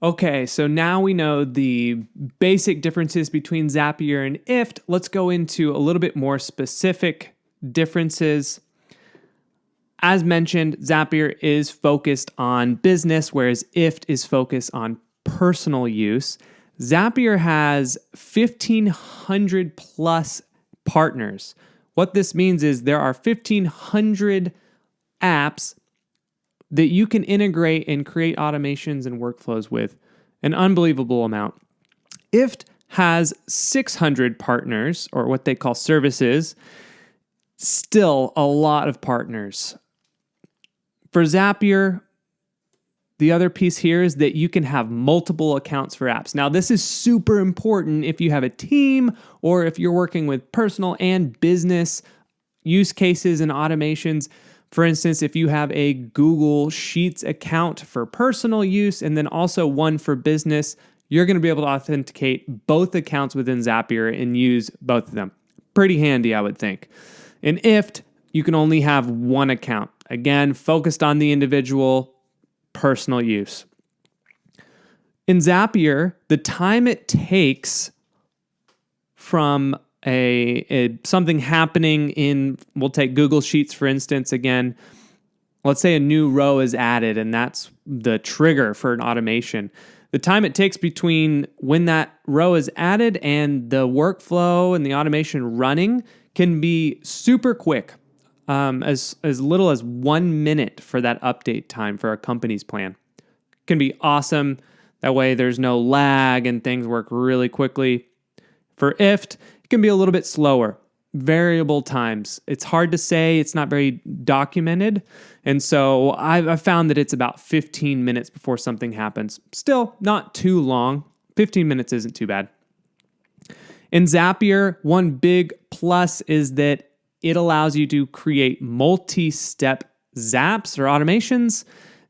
Okay, so now we know the basic differences between Zapier and IFT. Let's go into a little bit more specific differences. As mentioned, Zapier is focused on business, whereas IFT is focused on personal use. Zapier has 1,500 plus partners. What this means is there are 1,500 apps that you can integrate and create automations and workflows with, an unbelievable amount. IFT has 600 partners, or what they call services, still a lot of partners. For Zapier, the other piece here is that you can have multiple accounts for apps. Now, this is super important if you have a team or if you're working with personal and business use cases and automations. For instance, if you have a Google Sheets account for personal use and then also one for business, you're going to be able to authenticate both accounts within Zapier and use both of them. Pretty handy, I would think. In IFT, you can only have one account. Again, focused on the individual personal use. In Zapier, the time it takes from something happening in, we'll take Google Sheets for instance again. Let's say a new row is added and that's the trigger for an automation. The time it takes between when that row is added and the workflow and the automation running can be super quick. As little as 1 minute for that update time for a company's plan. Can be awesome. That way there's no lag and things work really quickly. For IFT, it can be a little bit slower. Variable times. It's hard to say. It's not very documented. And so I've found that it's about 15 minutes before something happens. Still not too long. 15 minutes isn't too bad. In Zapier, one big plus is that it allows you to create multi-step Zaps or automations.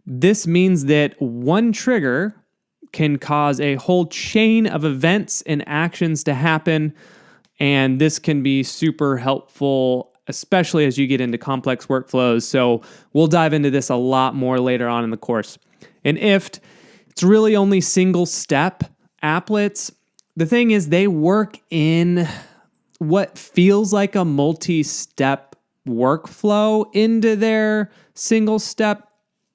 This means that one trigger can cause a whole chain of events and actions to happen. And this can be super helpful, especially as you get into complex workflows. So we'll dive into this a lot more later on in the course. In IFT, it's really only single step applets. The thing is, they work in what feels like a multi-step workflow into their single-step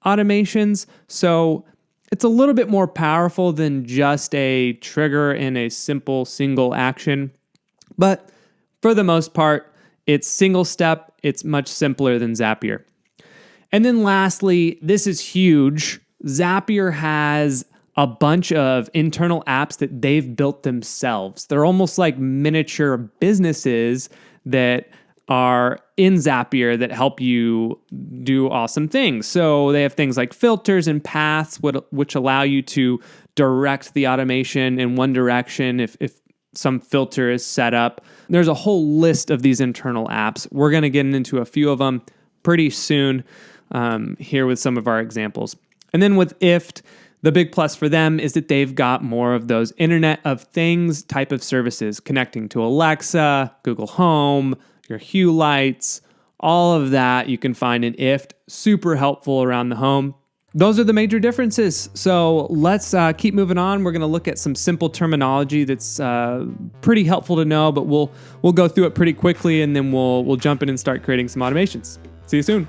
automations. So it's a little bit more powerful than just a trigger in a simple single action. But for the most part, it's single-step. It's much simpler than Zapier. And then lastly, this is huge. Zapier has a bunch of internal apps that they've built themselves. They're almost like miniature businesses that are in Zapier that help you do awesome things. So they have things like filters and paths, which allow you to direct the automation in one direction if some filter is set up. There's a whole list of these internal apps. We're going to get into a few of them pretty soon here with some of our examples. And then with IFT, the big plus for them is that they've got more of those Internet of Things type of services, connecting to Alexa, Google Home, your Hue lights, all of that you can find in IFT. Super helpful around the home. Those are the major differences. So let's keep moving on. We're going to look at some simple terminology that's pretty helpful to know, but we'll go through it pretty quickly and then we'll jump in and start creating some automations. See you soon.